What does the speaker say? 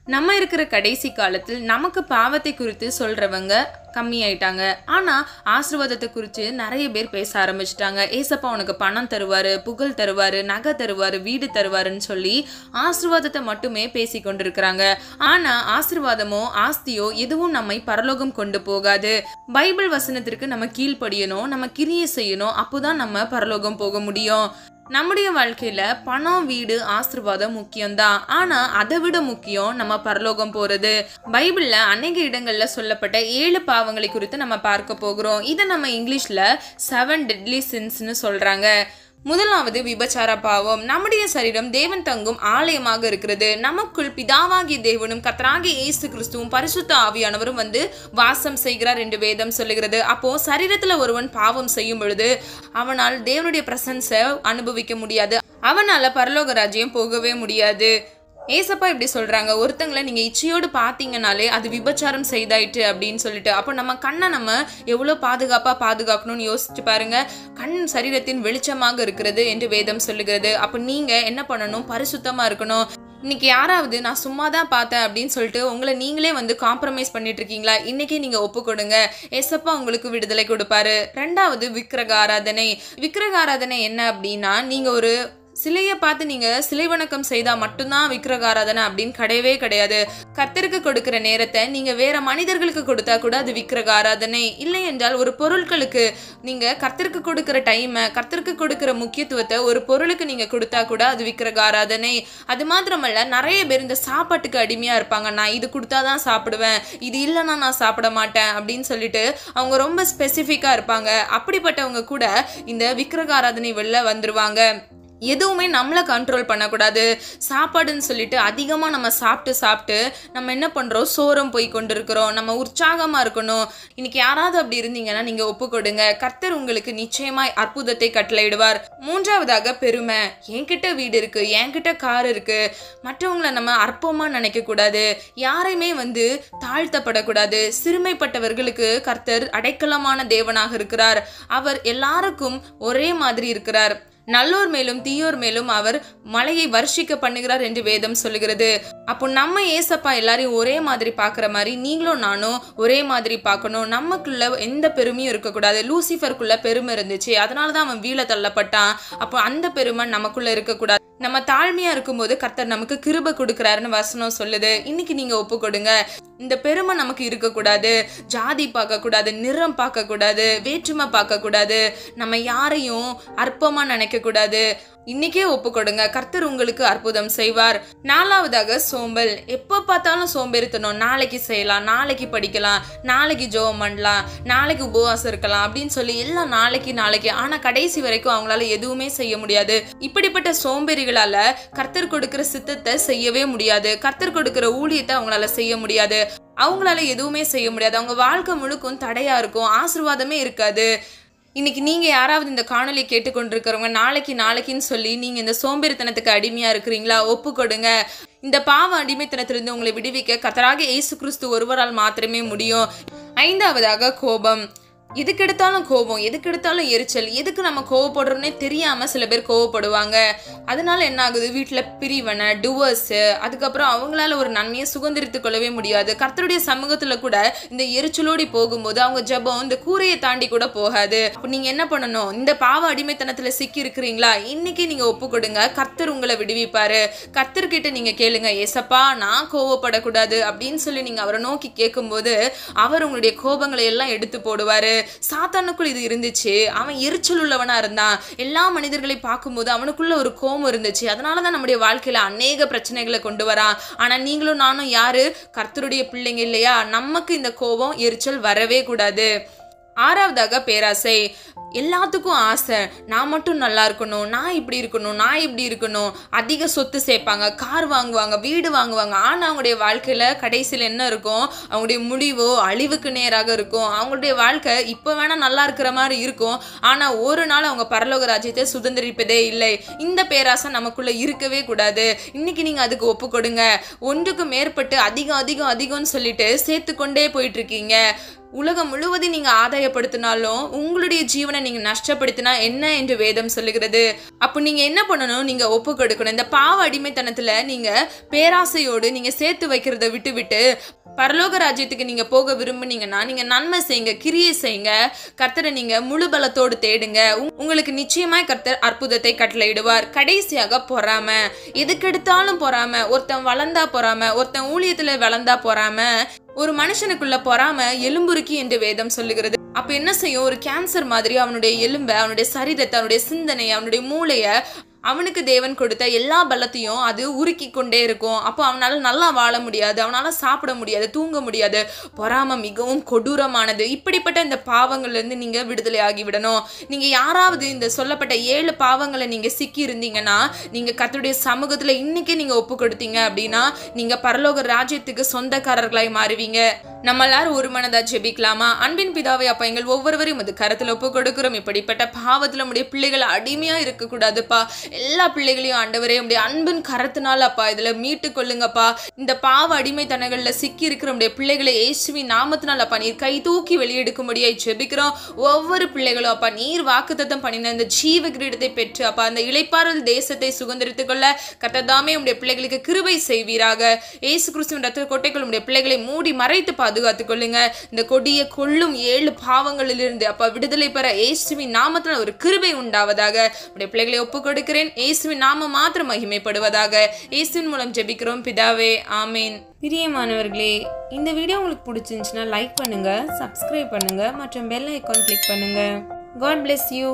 நம்ம இருக்கிற கடைசி காலத்தில் நமக்கு பாவத்தை குறித்து சொல்றவங்க கம்மியாயிட்டாங்க. ஆனா ஆசீர்வாதத்தை குறித்து நிறைய பேர் பேச ஆரம்பிச்சிட்டாங்க. ஏசப்பா உனக்கு பணம் தருவாரு, புகழ் தருவாரு, நகை தருவாரு, வீடு தருவாருன்னு சொல்லி ஆசீர்வாதத்தை மட்டுமே பேசி கொண்டிருக்கிறாங்க. ஆனா ஆசீர்வாதமோ ஆஸ்தியோ எதுவும் நம்மை பரலோகம் கொண்டு போகாது. பைபிள் வசனத்திற்கு நம்ம கீழ்ப்படியணும், நம்ம கிரியை செய்யணும். அப்போதான் நம்ம பரலோகம் போக முடியும். நம்முடைய வாழ்க்கையில பணம், வீடு, ஆசீர்வாதம் முக்கியம்தான். ஆனா அதை விட முக்கியம் நம்ம பரலோகம் போறது. பைபிள்ல அநேக இடங்கள்ல சொல்லப்பட்ட 7 பாவங்களை குறித்து நம்ம பார்க்க போகிறோம். இதை நம்ம இங்கிலீஷ்ல 7 deadly sinsன்னு சொல்றாங்க. முதலாவது விபச்சார பாவம். நம்முடைய சரீரம் தேவன் தங்கும் ஆலயமாக இருக்கிறது. நமக்குள் பிதாவாகிய தேவனும் கர்த்தராகிய இயேசு கிறிஸ்துவும் பரிசுத்த ஆவியானவரும் வாசம் செய்கிறார் என்று வேதம் சொல்லுகிறது. அப்போ சரீரத்துல ஒருவன் பாவம் செய்யும் பொழுது அவனால் தேவனுடைய பிரசன்ஸை அனுபவிக்க முடியாது. அவனால பரலோக ராஜ்யம் போகவே முடியாது. ஏசப்பா இப்படி சொல்றாங்க, ஒருத்தங்களை நீங்க இச்சையோடு பாத்தீங்கனாலே அது விபச்சாரம் செய்தாயிட்டு அப்படின்னு சொல்லிட்டு. அப்போ நம்ம கண்ணை நம்ம எவ்வளவு பாதுகாக்கணும்னு யோசிச்சு பாருங்க. கண் சரீரத்தின் வெளிச்சமாக இருக்கிறது என்று வேதம் சொல்லுகிறது. அப்போ நீங்க என்ன பண்ணணும்? பரிசுத்தமா இருக்கணும். இன்னைக்கு யாராவது நான் சும்மா தான் பார்த்தேன் அப்படின்னு சொல்லிட்டு உங்களை நீங்களே காம்ப்ரமைஸ் பண்ணிட்டு இருக்கீங்களா? இன்னைக்கே நீங்க ஒப்பு கொடுங்க. ஏசப்பா உங்களுக்கு விடுதலை கொடுப்பாரு. ரெண்டாவது விக்கிரக ஆராதனை. விக்கிரக ஆராதனை என்ன அப்படின்னா, நீங்க ஒரு சிலையை பார்த்து நீங்க சிலை வணக்கம் செய்தா மட்டும்தான் விக்கிரக ஆராதனை அப்படின்னு கிடையவே கிடையாது. கர்த்தருக்கு கொடுக்கிற நேரத்தை நீங்க வேற மனிதர்களுக்கு கொடுத்தா கூட அது விக்கிரக ஆராதனை. இல்லை என்றால் ஒரு பொருட்களுக்கு நீங்க கர்த்தருக்கு கொடுக்கிற டைமை, கர்த்தருக்கு கொடுக்கிற முக்கியத்துவத்தை ஒரு பொருளுக்கு நீங்க கொடுத்தா கூட அது விக்கிரக ஆராதனை. அது மாத்திரமல்ல, நிறைய பேர் இந்த சாப்பாட்டுக்கு அடிமையா இருப்பாங்க. நான் இது கொடுத்தாதான் சாப்பிடுவேன், இது இல்லைன்னா நான் சாப்பிட மாட்டேன் அப்படின்னு சொல்லிட்டு அவங்க ரொம்ப ஸ்பெசிஃபிக்கா இருப்பாங்க. அப்படிப்பட்டவங்க கூட இந்த விக்கிரக ஆராதனை வெளில வந்துருவாங்க. எதுவுமே நம்மளை கண்ட்ரோல் பண்ணக்கூடாது. சாப்பாடுன்னு சொல்லிட்டு அதிகமாக நம்ம சாப்பிட்டு நம்ம என்ன பண்ணுறோம்? சோரம் போய் கொண்டு இருக்கிறோம். நம்ம உற்சாகமாக இருக்கணும். இன்னைக்கு யாராவது அப்படி இருந்தீங்கன்னா நீங்கள் ஒப்பு கொடுங்க. கர்த்தர் உங்களுக்கு நிச்சயமாய் அற்புதத்தை கட்டளையிடுவார். மூன்றாவதாக பெருமை. என்கிட்ட வீடு இருக்கு, என்கிட்ட கார் இருக்கு. மற்றவங்களை நம்ம அற்பமாக நினைக்கக்கூடாது. யாரையுமே தாழ்த்தப்படக்கூடாது. சிறுமைப்பட்டவர்களுக்கு கர்த்தர் அடைக்கலமான தேவனாக இருக்கிறார். அவர் எல்லாருக்கும் ஒரே மாதிரி இருக்கிறார். நல்லோர் மேலும் தீயோர் மேலும் அவர் மழையை வர்ஷிக்க பண்ணுகிறார் என்று வேதம் சொல்லுகிறது. அப்போ நம்ம ஏசப்பா எல்லாரையும் ஒரே மாதிரி பார்க்குற மாதிரி நீங்களும் நானும் ஒரே மாதிரி பார்க்கணும். நமக்குள்ள எந்த பெருமையும் இருக்கக்கூடாது. லூசிஃபருக்குள்ள பெருமை இருந்துச்சு, அதனாலதான் அவன் வீழ தள்ளப்பட்டான். அப்போ அந்த பெருமை நமக்குள்ள இருக்கக்கூடாது. நம்ம தாழ்மையா இருக்கும்போது கர்த்தர் நமக்கு கிருபை கொடுக்கிறாருன்னு வசனம் சொல்லுது. இன்னைக்கு நீங்க ஒப்பு கொடுங்க. இந்த பெருமை நமக்கு இருக்கக்கூடாது. ஜாதி பார்க்க கூடாது, நிறம் பார்க்க கூடாது, வேற்றுமை பார்க்க கூடாது, நம்ம யாரையும் அற்பமா நினைக்க கூடாது. இன்னைக்கே ஒப்பு கொடுங்க. கர்த்தர் உங்களுக்கு அற்புதம் செய்வார். நாலாவதாக சோம்பல். எப்போ பார்த்தாலும் சோம்பேறித்தனம். நாளைக்கு செய்யலாம், நாளைக்கு படிக்கலாம், நாளைக்கு ஜெபம் பண்ணலாம், நாளைக்கு உபவாசம் இருக்கலாம் அப்படின்னு சொல்லி எல்லாம் நாளைக்கு. ஆனா கடைசி வரைக்கும் அவங்களால எதுவுமே செய்ய முடியாது. இப்படிப்பட்ட சோம்பேறிகளால கர்த்தர் கொடுக்கிற சித்தத்தை செய்யவே முடியாது. கர்த்தர் கொடுக்கிற ஊழியத்தை அவங்களால செய்ய முடியாது. அவங்களால எதுவுமே செய்ய முடியாது. அவங்க வாழ்க்கை முழுக்கும் தடையா இருக்கும். ஆசீர்வாதமே இருக்காது. இன்னைக்கு நீங்க யாராவது இந்த காணொலி கேட்டுக்கொண்டிருக்கிறவங்க நாளைக்குன்னு சொல்லி நீங்க இந்த சோம்பேறித்தனத்துக்கு அடிமையா இருக்கிறீங்களா? ஒப்பு கொடுங்க. இந்த பாவ அடிமைத்தனத்திலிருந்து உங்களை விடுவிக்க கர்த்தராகிய இயேசு கிறிஸ்து ஒருவரால் மாத்திரமே முடியும். ஐந்தாவதாக கோபம். எதுக்கெடுத்தாலும் கோபம், எதுக்கெடுத்தாலும் எரிச்சல். எதுக்கு நம்ம கோவப்படுறோம்னே தெரியாம சில பேர் கோவப்படுவாங்க. அதனால என்ன ஆகுது? வீட்டுல பிரிவினை, டிவோர்ஸ், அதுக்கப்புறம் அவங்களால ஒரு நன்மையை சுதந்திரித்துக் கொள்ளவே முடியாது. கர்த்தருடைய சமூகத்துல கூட இந்த எரிச்சலோடி போகும்போது அவங்க ஜெபம் இந்த கூரையை தாண்டி கூட போகாது. அப்ப நீங்க என்ன பண்ணணும்? இந்த பாவ அடிமைத்தனத்துல சிக்கி இருக்கிறீங்களா? இன்னைக்கு நீங்க ஒப்பு கொடுங்க. கர்த்தர் உங்களை விடுவிப்பாரு. கர்த்தர்கிட்ட நீங்க கேளுங்க, ஏசப்பா நான் கோவப்படக்கூடாது அப்படின்னு சொல்லி நீங்க அவரை நோக்கி கேட்கும்போது அவர் உங்களுடைய கோபங்களை எல்லாம் எடுத்து போடுவாரு. சாத்தானுக்குள் இது இருந்துச்சு. அவன் எரிச்சல் உள்ளவனா இருந்தான். எல்லா மனிதர்களை பார்க்கும்போது அவனுக்குள்ள ஒரு கோபம் இருந்துச்சு. அதனாலதான் நம்முடைய வாழ்க்கையில அநேக பிரச்சனைகளை கொண்டு வரான். ஆனா நீங்களும் நானும் யாரு? கர்த்தருடைய பிள்ளைங்க இல்லையா? நமக்கு இந்த கோபம், எரிச்சல் வரவே கூடாது. ஆறாவதாக பேராசை. எல்லாத்துக்கும் ஆசை. நான் மட்டும் நல்லா இருக்கணும், நான் இப்படி இருக்கணும். அதிக சொத்து சேர்ப்பாங்க, கார் வாங்குவாங்க, வீடு வாங்குவாங்க. ஆனால் அவங்களுடைய வாழ்க்கையில் கடைசியில் என்ன இருக்கும்? அவங்களுடைய முடிவோ அழிவுக்கு நேராக இருக்கும். அவங்களுடைய வாழ்க்கை இப்போ வேணால் நல்லா இருக்கிற மாதிரி இருக்கும். ஆனால் ஒரு நாள் அவங்க பரலோக ராஜ்யத்தை சுதந்திரிப்பதே இல்லை. இந்த பேராசை நமக்குள்ளே இருக்கவே கூடாது. இன்னைக்கு நீங்கள் அதுக்கு ஒப்பு கொடுங்க. ஒன்றுக்கு மேற்பட்டு அதிகம்னு சொல்லிட்டு சேர்த்துக்கொண்டே போயிட்டு இருக்கீங்க. உலகம் முழுவதும் நீங்க ஆதாயப்படுத்தினாலும் உங்களுடைய ஜீவனை நீங்க நஷ்டப்படுத்தினா என்ன என்று வேதம் சொல்லுகிறது. அப்போ நீங்க என்ன பண்ணணும்? நீங்க ஒப்பு கொடுக்கணும். இந்த பாவ அடிமைத்தனத்துல நீங்க பேராசையோடு நீங்க சேர்த்து வைக்கிறத விட்டு பரலோக ராஜ்யத்துக்கு நீங்க போக விரும்புனீங்கன்னா நீங்க நன்மை செய்யுங்க, கிரியை செய்யுங்க, கர்த்தரை நீங்க முழு பலத்தோடு தேடுங்க. உங்களுக்கு நிச்சயமாய் கர்த்தர் அற்புதத்தை கட்டளையிடுவார். கடைசியாக பொறாம, எதுக்கெடுத்தாலும் பொறாம, ஒருத்தன் வளர்ந்தா பொறாம, ஒருத்தன் ஊழியத்துல வளர்ந்தா பொறாம, ஒரு மனுஷனுக்குள்ள பொறாம எலும்புருக்கி என்று வேதம் சொல்லுகிறது. அப்ப என்ன செய்யும்? ஒரு கேன்சர் மாதிரி அவனுடைய எலும்பை, அவனுடைய சரீரத்தை, அவனுடைய சிந்தனை, அவனுடைய மூளைய, அவனுக்கு தேவன் கொடுத்த எல்லா பலத்தையும் அது உருக்கி கொண்டே இருக்கும். அப்போ அவனால நல்லா வாழ முடியாது, அவனால சாப்பிட முடியாது, தூங்க முடியாது. பொறாமை மிகவும் கொடூரமானது. இப்படிப்பட்ட இந்த பாவங்கள்ல இருந்து நீங்க விடுதலை ஆகிவிடணும். நீங்க யாராவது இந்த சொல்லப்பட்ட 7 பாவங்களை நீங்க சிக்கி இருந்தீங்கன்னா நீங்க கர்த்தருடைய சமூகத்துல இன்னைக்கு நீங்க ஒப்பு கொடுத்தீங்க அப்படின்னா நீங்க பரலோக ராஜ்யத்துக்கு சொந்தக்காரர்களாய் மாறுவீங்க. நம்ம எல்லாரும் ஒரு மனதா ஜெபிக்கலாமா? அன்பின் பிதாவே, அப்பா எங்கள் ஒவ்வொருவரையும் அது கருத்துல ஒப்பு கொடுக்கிறோம். இப்படிப்பட்ட பாவத்துல நம்முடைய பிள்ளைகள் அடிமையா இருக்க கூடாதுப்பா. எல்லா பிள்ளைகளையும் ஆண்டவரே உடைய அன்பின் கரத்தினால அப்பா இதுல மீட்டு கொள்ளுங்கப்பா. இந்த பாவ அடிமைத்தனங்கள்ல சிக்கி இருக்கிற நம்முடைய பிள்ளைகளை இயேசுவின் நாமத்தினால அப்பா நீர் கை தூக்கி வெளியெடுக்கும்படியாய் ஜெபிக்கிறோம். ஒவ்வொரு பிள்ளைகளும் அப்பா நீர் வாக்குத்தத்தம் பண்ணின இந்த ஜீவ கிரீடத்தை பெற்று அப்பா அந்த இளைப்பாறுதல் தேசத்தை சுதந்திரித்துக் கொள்ள கர்த்தர் தாமே உடைய பிள்ளைகளுக்கு கிருபை செய்வீராக. இயேசு கிறிஸ்துவின் ரத்த கோட்டைக்குள் உடைய பிள்ளைகளை மூடி மறைத்து பாதுகாத்துக் கொள்ளுங்க. இந்த கொடிய கொள்ளும் 7 பாவங்களிலிருந்து அப்பா விடுதலை பெற இயேசுவின் நாமத்தினால் ஒரு கிருபை உண்டாவதாக. உடைய பிள்ளைகளை ஒப்பு கொடுக்கிறேன். இயேசுவின் நாமம் மாத்திரம் மகிமைப்படுவதாக. இயேசுவின் மூலம் ஜெபிக்கிறோம் பிதாவே, ஆமேன். பிரியமானவர்களே, இந்த வீடியோ உங்களுக்கு பிடிச்சிருந்துச்சுன்னா லைக் பண்ணுங்க, சப்ஸ்கிரைப் பண்ணுங்க மற்றும் பெல் ஐகான் கிளிக் பண்ணுங்க. God bless you.